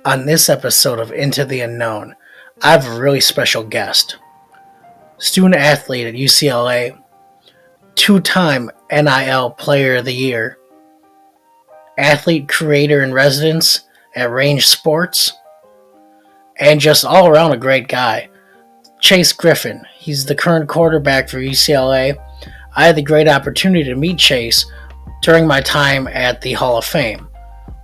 On this episode of Into the Unknown, I have a really special guest. Student athlete at UCLA, two-time NIL Player of the Year, athlete creator in residence at Range Sports, and just all around a great guy. Chase Griffin. He's the current quarterback for UCLA. I had the great opportunity to meet Chase during my time at the Hall of Fame.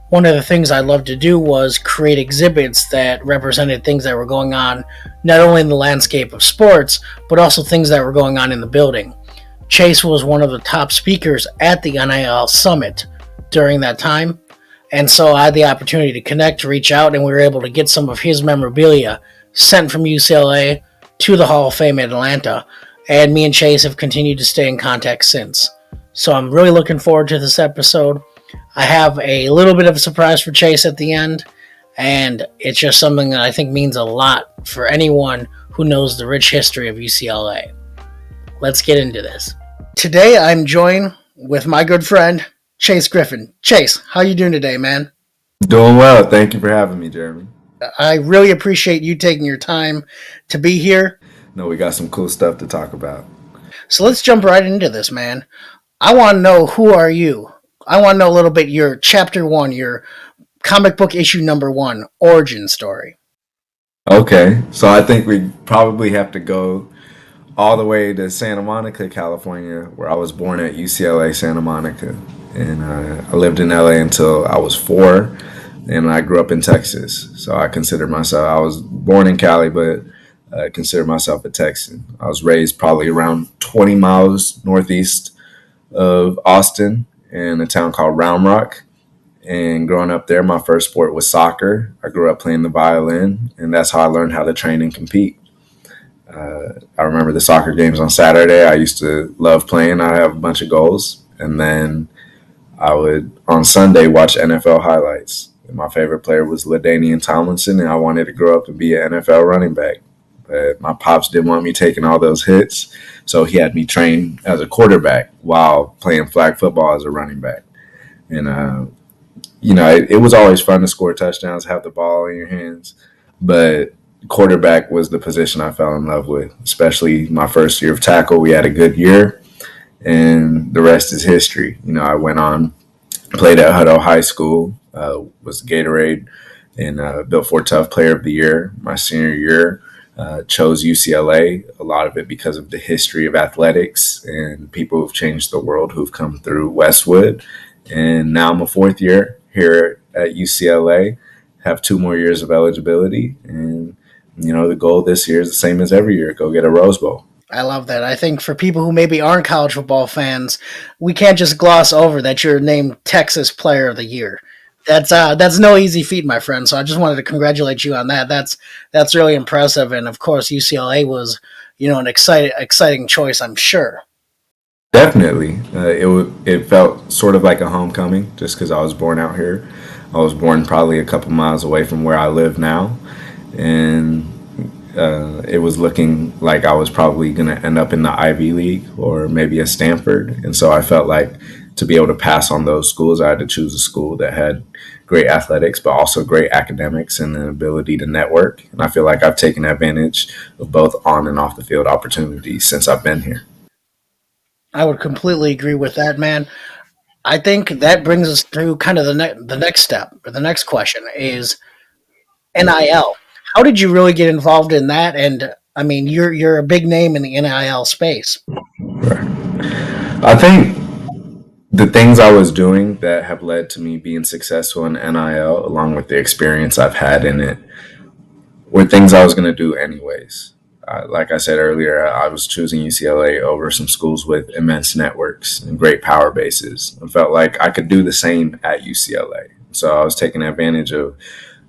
One of the things I loved to do was create exhibits that represented things that were going on not only in the landscape of sports, but also things that were going on in the building. Chase was one of the top speakers at the NIL Summit during that time, and so I had the opportunity to connect, reach out, and we were able to get some of his memorabilia sent from UCLA to the Hall of Fame in Atlanta, and me and Chase have continued to stay in contact since. So I'm really looking forward to this episode. I have a little bit of a surprise for Chase at the end, and it's just something that I think means a lot for anyone who knows the rich history of UCLA. Let's get into this. Today I'm joined with my good friend, Chase Griffin. Chase, how you doing today, man? Doing well. Thank you for having me, Jeremy. I really appreciate you taking your time to be here. No, we got some cool stuff to talk about. So let's jump right into this, man. I want to know, who are you? I want to know a little bit your chapter 1, your comic book issue number 1 origin story. Okay, so I think we probably have to go all the way to Santa Monica, California, where I was born at UCLA Santa Monica. And I lived in LA until I was 4, and I grew up in Texas. So I was born in Cali, but I consider myself a Texan. I was raised probably around 20 miles northeast of Austin in a town called Round Rock. And growing up there, my first sport was soccer. I grew up playing the violin, and that's how I learned how to train and compete. I remember the soccer games on Saturday. I used to love playing. I have a bunch of goals. And then I would, on Sunday, watch NFL highlights. And my favorite player was LaDainian Tomlinson, and I wanted to grow up and be an NFL running back. But my pops didn't want me taking all those hits, so he had me train as a quarterback while playing flag football as a running back. And, it was always fun to score touchdowns, have the ball in your hands. But quarterback was the position I fell in love with, especially my first year of tackle. We had a good year, and the rest is history. I went on, played at Hutto High School, was Gatorade and Built for Tough Player of the Year my senior year. Chose UCLA, a lot of it because of the history of athletics and people who've changed the world who've come through Westwood. And now I'm a 4th year here at UCLA, have 2 more years of eligibility. And, the goal this year is the same as every year, go get a Rose Bowl. I love that. I think for people who maybe aren't college football fans, we can't just gloss over that you're named Texas Player of the Year. That's no easy feat, my friend. So I just wanted to congratulate you on that. That's really impressive, and of course UCLA was, an exciting choice, I'm sure. Definitely, it felt sort of like a homecoming just because I was born out here. I was born probably a couple miles away from where I live now, and it was looking like I was probably going to end up in the Ivy League or maybe a Stanford, and so I felt like to be able to pass on those schools, I had to choose a school that had great athletics, but also great academics and an ability to network. And I feel like I've taken advantage of both on and off the field opportunities since I've been here. I would completely agree with that, man. I think that brings us through kind of the next step, or the next question is NIL. How did you really get involved in that? And I mean, you're a big name in the NIL space. Right. I think the things I was doing that have led to me being successful in NIL, along with the experience I've had in it, were things I was going to do anyways. Like I said earlier, I was choosing UCLA over some schools with immense networks and great power bases. I felt like I could do the same at UCLA. So I was taking advantage of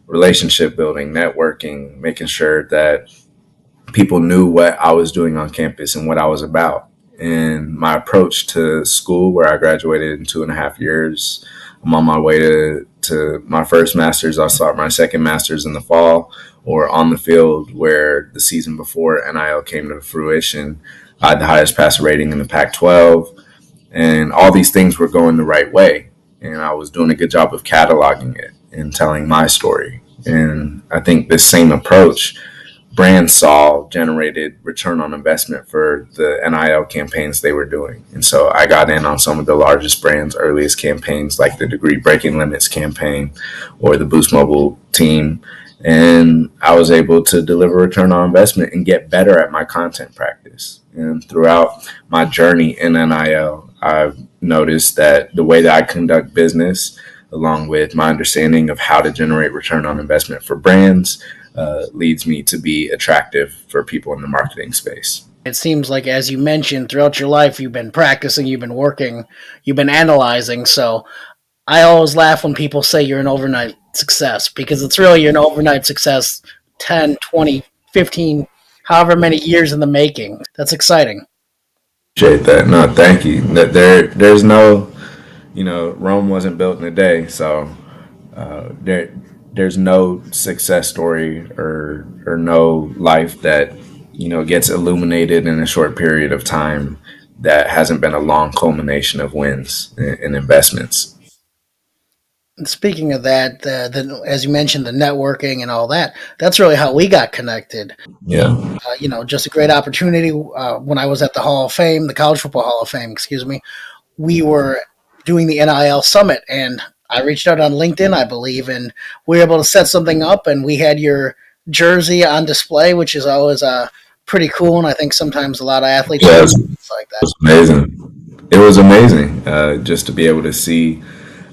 relationship building, networking, making sure that people knew what I was doing on campus and what I was about. And my approach to school, where I graduated in 2.5 years, I'm on my way to my first master's. I'll start my second master's in the fall, or on the field where the season before NIL came to fruition, I had the highest passer rating in the Pac-12, and all these things were going the right way. And I was doing a good job of cataloging it and telling my story. And I think this same approach brands saw generated return on investment for the NIL campaigns they were doing. And so I got in on some of the largest brands' earliest campaigns, like the Degree Breaking Limits campaign or the Boost Mobile team. And I was able to deliver return on investment and get better at my content practice. And throughout my journey in NIL, I've noticed that the way that I conduct business, along with my understanding of how to generate return on investment for brands, leads me to be attractive for people in the marketing space. It seems like, as you mentioned, throughout your life, you've been practicing, you've been working, you've been analyzing. So I always laugh when people say you're an overnight success because it's really you're an overnight success 10, 20, 15, however many years in the making. That's exciting. Appreciate that. No, thank you. There's no, Rome wasn't built in a day, so there's no success story or no life that gets illuminated in a short period of time that hasn't been a long culmination of wins and investments. Speaking of that, as you mentioned, the networking and all that, that's really how we got connected. Yeah. Just a great opportunity. When I was at the Hall of Fame, the College Football Hall of Fame, excuse me, we were doing the NIL Summit, and I reached out on LinkedIn, I believe, and we were able to set something up, and we had your jersey on display, which is always pretty cool, and I think sometimes a lot of athletes Yeah, do it things like that. was amazing. It was amazing just to be able to see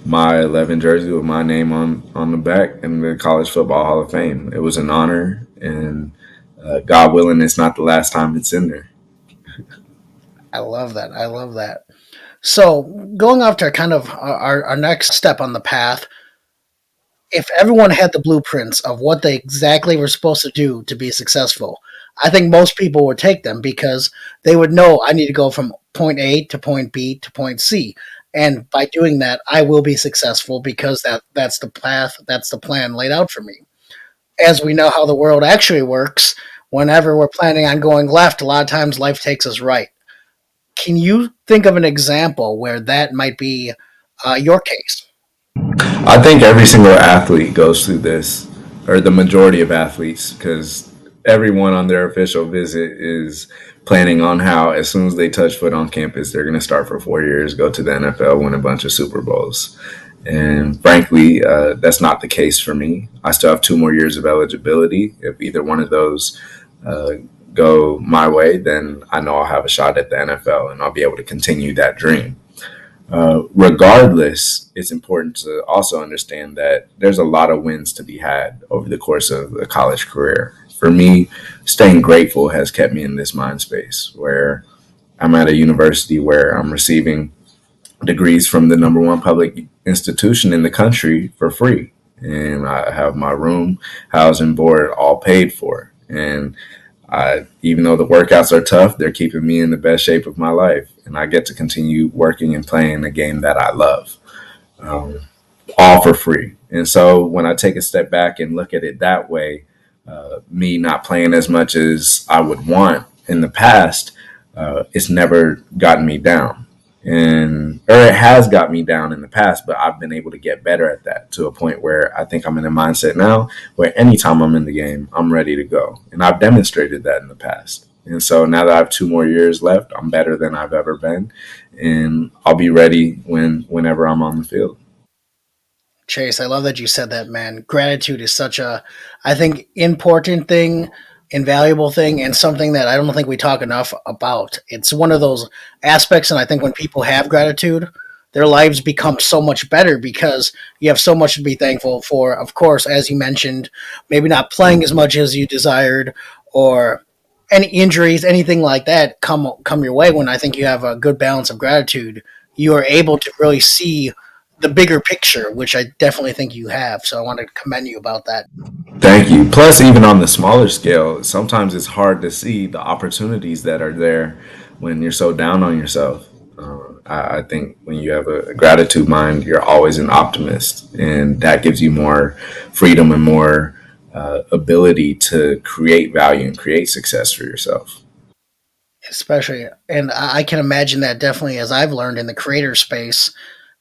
my 11 jersey with my name on the back in the College Football Hall of Fame. It was an honor, and God willing, it's not the last time it's in there. I love that. I love that. So, going off to kind of our next step on the path, if everyone had the blueprints of what they exactly were supposed to do to be successful, I think most people would take them because they would know I need to go from point A to point B to point C. And by doing that, I will be successful because that's the path, that's the plan laid out for me. As we know how the world actually works, whenever we're planning on going left, a lot of times life takes us right. Can you think of an example where that might be your case? I think every single athlete goes through this, or the majority of athletes, because everyone on their official visit is planning on how, as soon as they touch foot on campus, they're going to start for 4 years, go to the NFL, win a bunch of Super Bowls. And frankly, that's not the case for me. I still have 2 more years of eligibility. If either one of those uh, go my way, then I know I'll have a shot at the NFL and I'll be able to continue that dream. Regardless, it's important to also understand that there's a lot of wins to be had over the course of a college career. For me, staying grateful has kept me in this mind space where I'm at a university where I'm receiving degrees from the number one public institution in the country for free. And I have my room, house, and board all paid for. And even though the workouts are tough, they're keeping me in the best shape of my life. And I get to continue working and playing the game that I love, um, all for free. And so when I take a step back and look at it that way, me not playing as much as I would want in the past, it's never gotten me down. And or it has got me down in the past, but I've been able to get better at that to a point where I think I'm in a mindset now where anytime I'm in the game, I'm ready to go. And I've demonstrated that in the past. And so now that I have 2 more years left, I'm better than I've ever been. And I'll be ready whenever I'm on the field. Chase, I love that you said that, man. Gratitude is such a, I think, important thing, invaluable thing, and something that I don't think we talk enough about. It's one of those aspects, and I think when people have gratitude, their lives become so much better because you have so much to be thankful for. Of course, as you mentioned, maybe not playing as much as you desired, or any injuries, anything like that come your way. When I think you have a good balance of gratitude, you are able to really see the bigger picture, which I definitely think you have. So I want to commend you about that. Thank you. Plus, even on the smaller scale, sometimes it's hard to see the opportunities that are there when you're so down on yourself. I think when you have a gratitude mind, you're always an optimist, and that gives you more freedom and more ability to create value and create success for yourself. Especially, and I can imagine that definitely as I've learned in the creator space,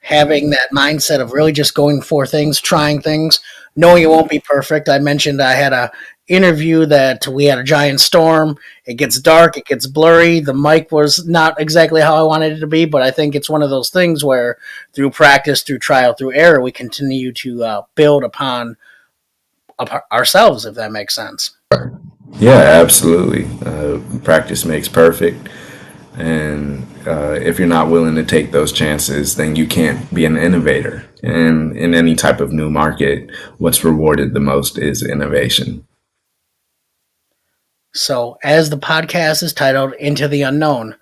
having that mindset of really just going for things, trying things, knowing it won't be perfect. I mentioned I had a interview that we had a giant storm. It gets dark, it gets blurry. The mic was not exactly how I wanted it to be, but I think it's one of those things where through practice, through trial, through error, we continue to build upon ourselves, if that makes sense. Yeah, absolutely. Practice makes perfect. And if you're not willing to take those chances, then you can't be an innovator. And in any type of new market, what's rewarded the most is innovation. So, as the podcast is titled Into the Unknown,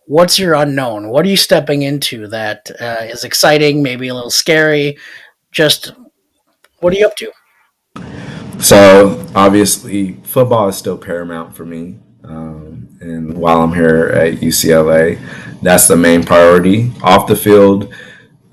what's your unknown? What are you stepping into that is exciting, maybe a little scary? Just what are you up to? So obviously, football is still paramount for me. And while I'm here at UCLA, that's the main priority. Off the field,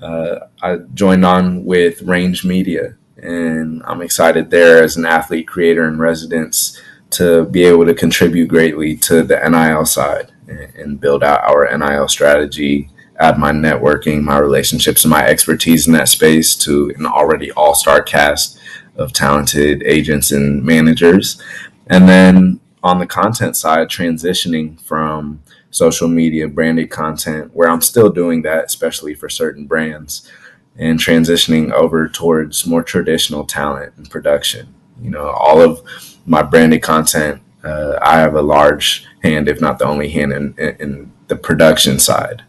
I joined on with Range Media, and I'm excited there as an athlete, creator, and residence to be able to contribute greatly to the NIL side and build out our NIL strategy, add my networking, my relationships, and my expertise in that space to an already all star cast of talented agents and managers. And then on the content side, transitioning from social media branded content, where I'm still doing that, especially for certain brands, and transitioning over towards more traditional talent and production. You know, all of my branded content, I have a large hand, if not the only hand, in the production side,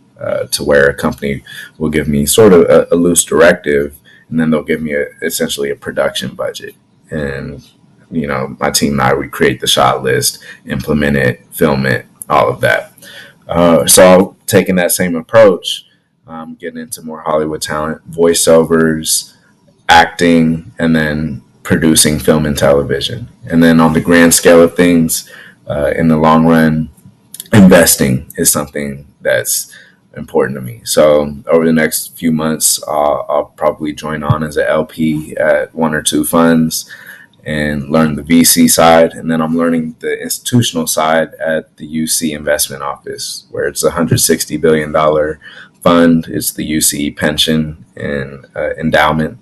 to where a company will give me sort of a loose directive, and then they'll give me essentially a production budget. And, you know, my team and I, we create the shot list, implement it, film it, all of that. So taking that same approach, getting into more Hollywood talent, voiceovers, acting, and then producing film and television. And then on the grand scale of things, in the long run, investing is something that's important to me. So over the next few months, I'll probably join on as an LP at one or two funds and learn the VC side. And then I'm learning the institutional side at the UC investment office, where it's a $160 billion fund. It's the UC pension and endowment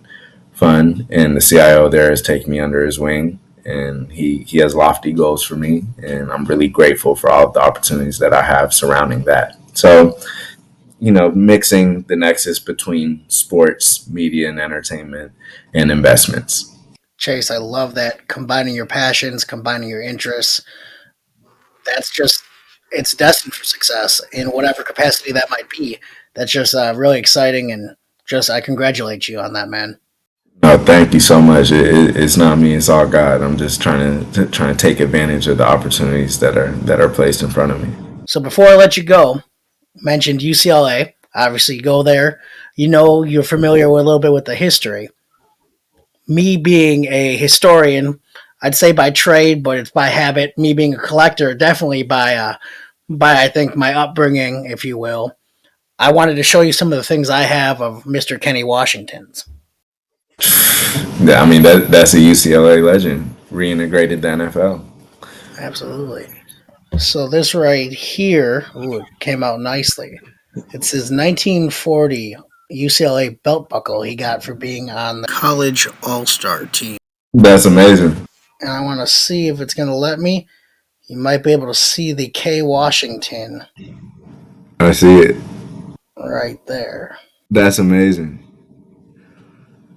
fund. And the CIO there is taking me under his wing. And he has lofty goals for me. And I'm really grateful for all of the opportunities that I have surrounding that. So, you know, mixing the nexus between sports, media, and entertainment and investments. Chase, I love that. Combining your passions, combining your interests. That's just, it's destined for success in whatever capacity that might be. That's just really exciting. And just, I congratulate you on that, man. No, thank you so much. It's not me; it's all God. I'm just trying to take advantage of the opportunities that are placed in front of me. So before I let you go, mentioned UCLA. Obviously, you go there. You know, you're familiar with a little bit with the history. Me being a historian, I'd say by trade, but it's by habit. Me being a collector, definitely by I think my upbringing, if you will. I wanted to show you some of the things I have of Mr. Kenny Washington's. Yeah, I mean that's a UCLA legend. Reintegrated the NFL. Absolutely. So this right here, ooh, it came out nicely. It's his 1940 UCLA belt buckle he got for being on the college all-star team. That's amazing. And I want to see if it's going to let me. You might be able to see the K Washington I see it. right there. That's amazing.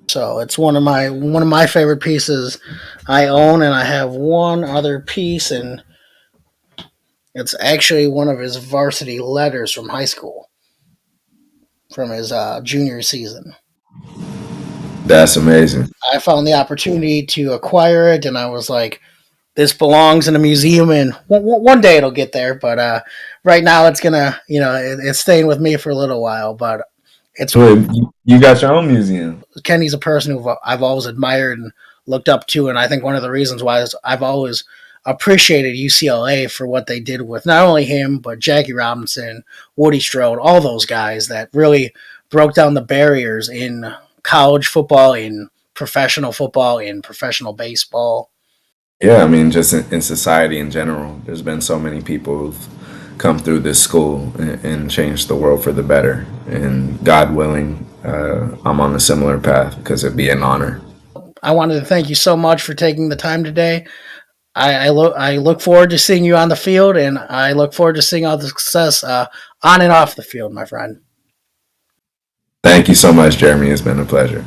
So it's one of my favorite pieces I own, and I have one other piece, and it's actually one of his varsity letters from high school, from his junior season. That's amazing. I found the opportunity to acquire it, and I was like, "This belongs in a museum, and one day it'll get there." But right now, it's gonna, it's staying with me for a little while. But it's So you got your own museum. Kenny's a person who I've always admired and looked up to, and I think one of the reasons why is I've always appreciated UCLA for what they did with not only him but Jackie Robinson, Woody Strode, all those guys that really broke down the barriers in college football, in professional football, in professional baseball. Yeah, I mean, just in society in general, there's been so many people who've come through this school and changed the world for the better. And God willing, I'm on a similar path because it'd be an honor. I wanted to thank you so much for taking the time today. I look forward to seeing you on the field, and I look forward to seeing all the success on and off the field, my friend. Thank you so much, Jeremy. It's been a pleasure.